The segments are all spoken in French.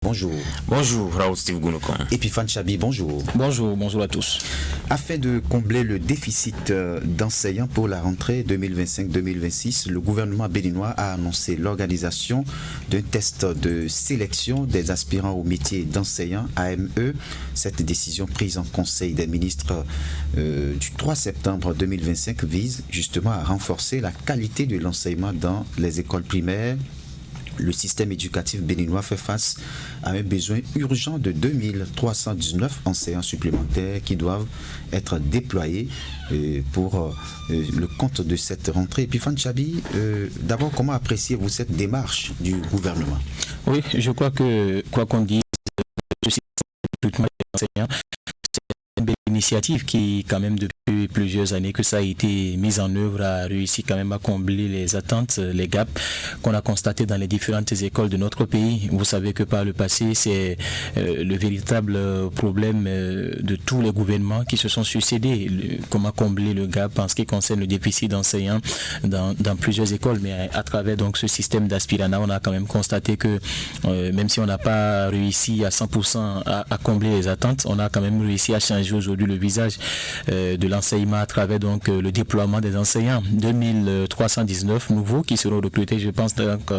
Bonjour. Bonjour, Raoul Steve Gounokon. Epiphane Chabi, bonjour. Bonjour à tous. Afin de combler le déficit d'enseignants pour la rentrée 2025-2026, le gouvernement béninois a annoncé l'organisation d'un test de sélection des aspirants au métier d'enseignant AME. Cette décision prise en Conseil des ministres du 3 septembre 2025 vise justement à renforcer la qualité de l'enseignement dans les écoles primaires. Le système éducatif béninois fait face à un besoin urgent de 2319 enseignants supplémentaires qui doivent être déployés pour le compte de cette rentrée. Epiphane Chabi, d'abord, comment appréciez-vous cette démarche du gouvernement? Oui, je crois que, quoi qu'on dise, le système de recrutement des enseignants, c'est une belle initiative qui, quand même, depuis plusieurs années que ça a été mis en œuvre, a réussi quand même à combler les attentes, les gaps qu'on a constatés dans les différentes écoles de notre pays. Vous savez que par le passé, c'est le véritable problème de tous les gouvernements qui se sont succédés. Comment combler le gap en ce qui concerne le déficit d'enseignants dans plusieurs écoles. Mais à travers donc ce système d'aspirana, on a quand même constaté que même si on n'a pas réussi à 100% à combler les attentes, on a quand même réussi à changer aujourd'hui le visage de l'enseignement à travers donc le déploiement des enseignants. 2319 nouveaux qui seront recrutés. Je pense donc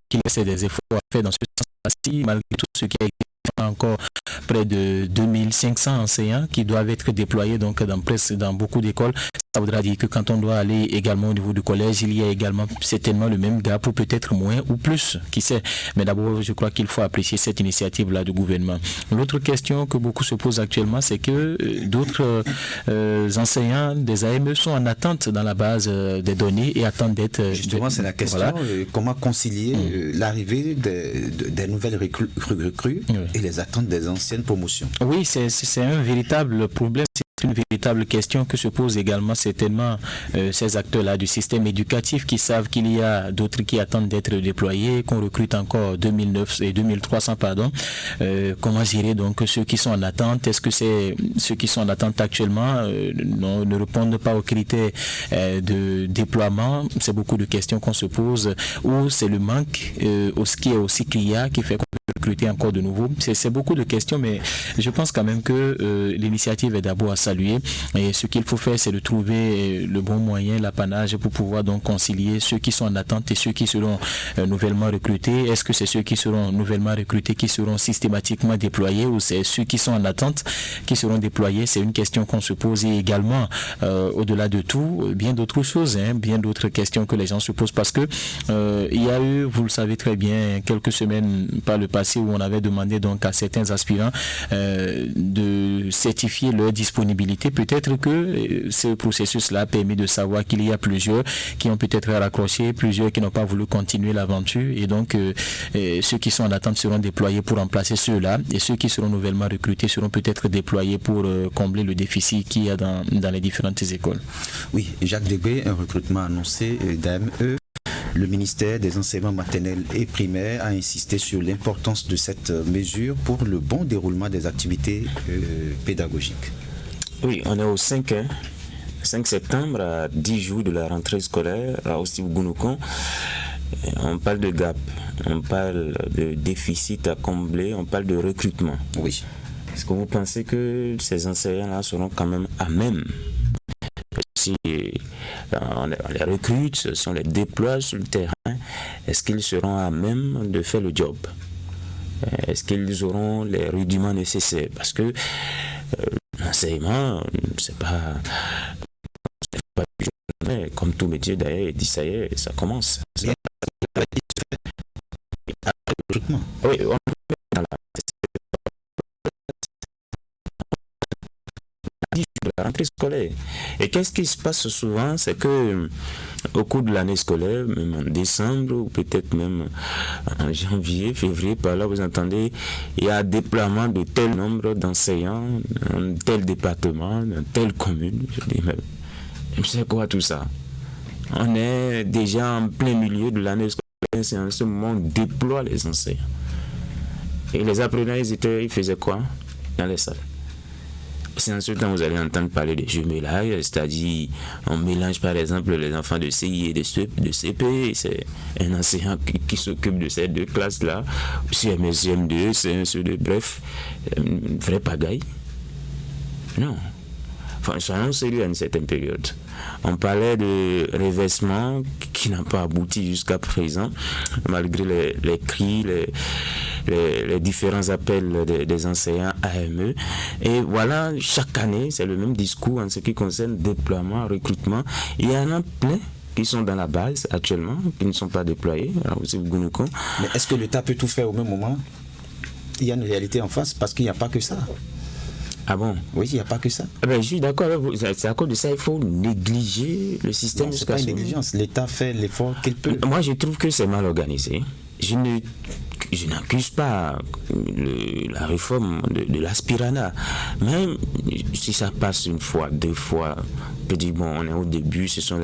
qu'il y a des efforts à faire dans ce sens-ci, malgré tout ce qui a été fait, encore près de 2500 enseignants qui doivent être déployés donc dans beaucoup d'écoles. Ça voudra dire que quand on doit aller également au niveau du collège, il y a également certainement le même gap ou peut-être moins ou plus, qui sait. Mais d'abord, je crois qu'il faut apprécier cette initiative-là du gouvernement. L'autre question que beaucoup se posent actuellement, c'est que d'autres enseignants des AME sont en attente dans la base des données et attendent d'être... Justement, c'est la question, voilà. Comment concilier l'arrivée des nouvelles recrues et les attentes des anciennes promotions? Oui, c'est un véritable problème. C'est une véritable question que se posent également certainement ces acteurs-là du système éducatif qui savent qu'il y a d'autres qui attendent d'être déployés, qu'on recrute encore 2300, pardon. Comment gérer donc ceux qui sont en attente? Est-ce que c'est ceux qui sont en attente actuellement ne répondent pas aux critères de déploiement? C'est beaucoup de questions qu'on se pose. Ou c'est le manque qui est aussi CRIA qui fait qu'on peut recruter encore de nouveau? C'est beaucoup de questions, mais je pense quand même que l'initiative est d'abord à saluer. Et ce qu'il faut faire, c'est de trouver le bon moyen, l'apanage pour pouvoir donc concilier ceux qui sont en attente et ceux qui seront nouvellement recrutés. Est-ce que c'est ceux qui seront nouvellement recrutés qui seront systématiquement déployés ou c'est ceux qui sont en attente qui seront déployés? C'est une question qu'on se pose et également, au-delà de tout, bien d'autres choses, bien d'autres questions que les gens se posent parce que il y a eu, vous le savez très bien, quelques semaines par le passé où on avait demandé donc à certains aspirants de certifier leur disponibilité. Peut-être que ce processus-là a permis de savoir qu'il y a plusieurs qui ont peut-être raccroché, plusieurs qui n'ont pas voulu continuer l'aventure et donc ceux qui sont en attente seront déployés pour remplacer ceux-là et ceux qui seront nouvellement recrutés seront peut-être déployés pour combler le déficit qu'il y a dans les différentes écoles. Oui, Jacques Degbé, un recrutement annoncé d'AME. Le ministère des enseignements maternels et primaires a insisté sur l'importance de cette mesure pour le bon déroulement des activités pédagogiques. Oui, on est au 5 septembre, à 10 jours de la rentrée scolaire, à Steve Gounokon. On parle de gap, on parle de déficit à combler, on parle de recrutement. Oui. Est-ce que vous pensez que ces enseignants-là seront quand même à même? Si on les recrute, si on les déploie sur le terrain, est-ce qu'ils seront à même de faire le job? Est-ce qu'ils auront les rudiments nécessaires? Parce que l'enseignement, c'est pas comme tout métier d'ailleurs, il dit ça y est, ça commence. Oui, on dans la rentrée scolaire. Et qu'est-ce qui se passe souvent, c'est que au cours de l'année scolaire, même en décembre ou peut-être même en janvier, février, par là vous entendez, il y a un déploiement de tel nombre d'enseignants dans tel département, dans telle commune. Je dis, mais c'est quoi tout ça? On est déjà en plein milieu de l'année scolaire, c'est en ce moment on déploie les enseignants. Et les apprenants, ils faisaient quoi dans les salles? C'est en ce temps vous allez entendre parler de jumelage, c'est-à-dire on mélange par exemple les enfants de CI et de CP, c'est un enseignant qui s'occupe de ces deux classes-là, CMS, CM2, C1, C2, bref, une vraie pagaille. Non. Enfin, soyons sérieux à une certaine période. On parlait de reversement qui n'a pas abouti jusqu'à présent, malgré les cris, les différents appels des enseignants AME. Et voilà, chaque année, c'est le même discours en ce qui concerne déploiement, recrutement. Il y en a plein qui sont dans la base actuellement, qui ne sont pas déployés. Mais est-ce que l'État peut tout faire au même moment? Il y a une réalité en face parce qu'il n'y a pas que ça. Ah bon? Oui, il n'y a pas que ça. Je suis d'accord avec vous. C'est à cause de ça il faut négliger le système. Non, c'est pas une négligence. L'État fait l'effort qu'il peut. Moi, je trouve que c'est mal organisé. Je n'accuse pas la réforme de l'aspirana. Même si ça passe une fois, deux fois, on peut dire, bon, on est au début, ce sont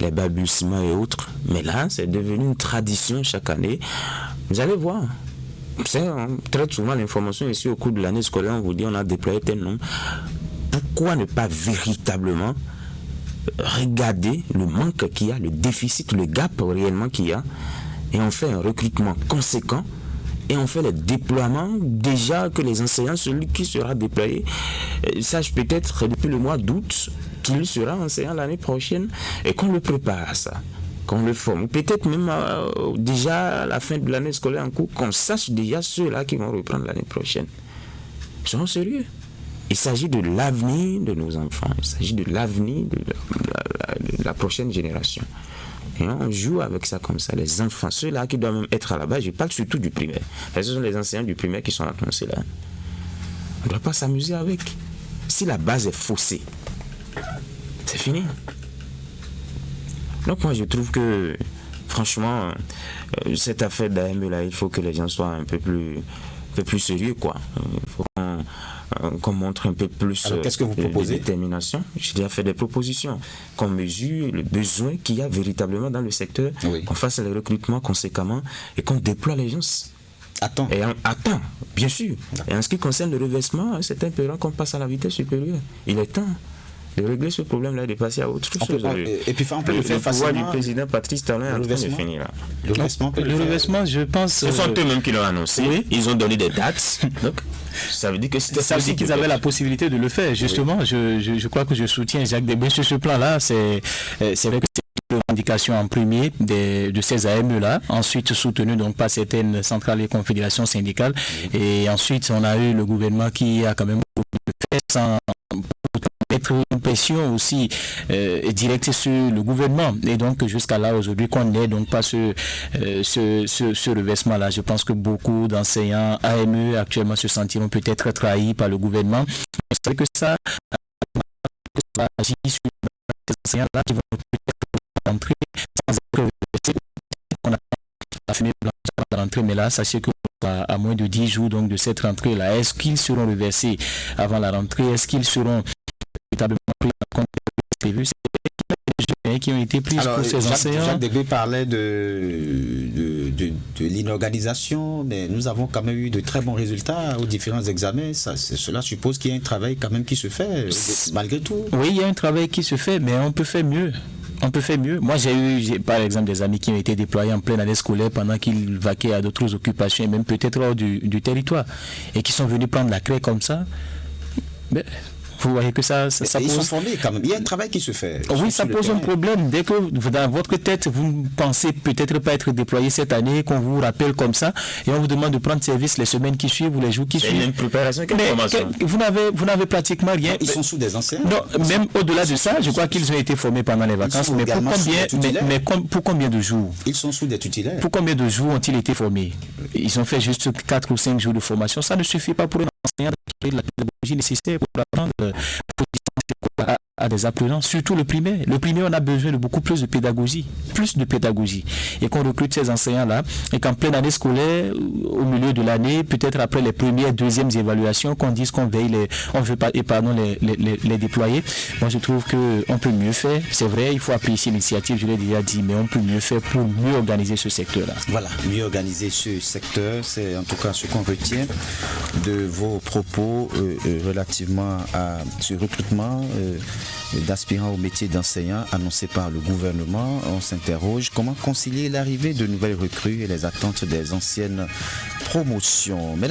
les balbutiements et autres. Mais là, c'est devenu une tradition chaque année. Vous allez voir. On traite souvent l'information ici au cours de l'année scolaire, on vous dit on a déployé tel nombre. Pourquoi ne pas véritablement regarder le manque qu'il y a, le déficit, le gap réellement qu'il y a, et on fait un recrutement conséquent et on fait le déploiement déjà que les enseignants, celui qui sera déployé, sache peut-être depuis le mois d'août qu'il sera enseignant l'année prochaine et qu'on le prépare à ça. Qu'on le forme, peut-être même déjà à la fin de l'année scolaire en cours, qu'on sache déjà ceux-là qui vont reprendre l'année prochaine. Soyons sérieux. Il s'agit de l'avenir de nos enfants, il s'agit de l'avenir de la prochaine génération. Et on joue avec ça comme ça, les enfants, ceux-là qui doivent même être à la base, je parle surtout du primaire. Ce sont les enseignants du primaire qui sont annoncés là. On ne doit pas s'amuser avec. Si la base est faussée, c'est fini. Donc moi je trouve que franchement cette affaire d'AME là, il faut que les gens soient un peu plus sérieux quoi. Il faut qu'on montre un peu plus de détermination. J'ai déjà fait des propositions, qu'on mesure le besoin qu'il y a véritablement dans le secteur, qu'on fasse les recrutements conséquemment et qu'on déploie les gens. Attends, bien sûr. Et en ce qui concerne le reversement, c'est impérant qu'on passe à la vitesse supérieure. Il est temps de régler ce problème-là et de passer à autre chose. Et puis on peut le faire facilement. Le pouvoir du président Patrice Talon est en train de finir là. Le reversement, je pense... Ce sont eux-mêmes qui l'ont annoncé. Oui. Ils ont donné des dates. Donc, ça veut dire que ça veut dire qu'ils avaient la possibilité de le faire. Justement, je crois que je soutiens Jacques Desbré sur ce plan-là. C'est vrai que c'est une revendication en premier de ces AME-là, ensuite soutenu donc par certaines centrales et confédérations syndicales. Et ensuite, on a eu le gouvernement qui a quand même fait sans mettre une pression aussi directe sur le gouvernement. Et donc jusqu'à là aujourd'hui qu'on n'ait donc pas ce reversement-là. Je pense que beaucoup d'enseignants AME actuellement se sentiront peut-être trahis par le gouvernement. C'est vrai que ça agit sur ces enseignants-là qui vont peut-être rentrer sans être reversés. On a la fumée blanche à la rentrée, mais là, sachez que à moins de 10 jours donc de cette rentrée-là, est-ce qu'ils seront reversés avant la rentrée? Est-ce qu'ils seront véritablement pris en compte prévu? C'est qui ont été pris pour ces enseignants. Jacques Desbré parlait de l'inorganisation, mais nous avons quand même eu de très bons résultats aux différents examens. Cela suppose qu'il y a un travail quand même qui se fait, malgré tout. Oui, il y a un travail qui se fait, mais on peut faire mieux. On peut faire mieux. Moi, j'ai eu, par exemple, des amis qui ont été déployés en pleine année scolaire pendant qu'ils vaquaient à d'autres occupations, et même peut-être hors du territoire, et qui sont venus prendre la craie comme ça. Mais vous voyez que ça pose... Ils sont formés quand même. Il y a un travail qui se fait. Oui, ça pose un problème. Dès que dans votre tête, vous pensez peut-être pas être déployé cette année, qu'on vous rappelle comme ça, et on vous demande de prendre service les semaines qui suivent ou les jours qui suivent. C'est une préparation, quelle formation? Vous n'avez pratiquement rien. Ils sont sous des enseignants. Non, même au-delà de ça, je crois qu'ils ont été formés pendant les vacances. Mais pour combien de jours? Ils sont sous des tutélaires. Pour combien de jours ont-ils été formés? Ils ont fait juste 4 ou 5 jours de formation. Ça ne suffit pas pour un enseignant de la pédagogie nécessaire pour apprendre à à des apprenants, surtout le primaire. Le primaire, on a besoin de beaucoup plus de pédagogie. Et qu'on recrute ces enseignants-là, et qu'en pleine année scolaire, au milieu de l'année, peut-être après les premières, deuxièmes évaluations, qu'on dise qu'on veut les déployer. Moi, je trouve qu'on peut mieux faire. C'est vrai, il faut apprécier l'initiative, je l'ai déjà dit, mais on peut mieux faire pour mieux organiser ce secteur-là. Voilà, mieux organiser ce secteur, c'est en tout cas ce qu'on retient de vos propos relativement à ce recrutement d'aspirants au métier d'enseignant annoncé par le gouvernement. On s'interroge comment concilier l'arrivée de nouvelles recrues et les attentes des anciennes promotions. Mesdames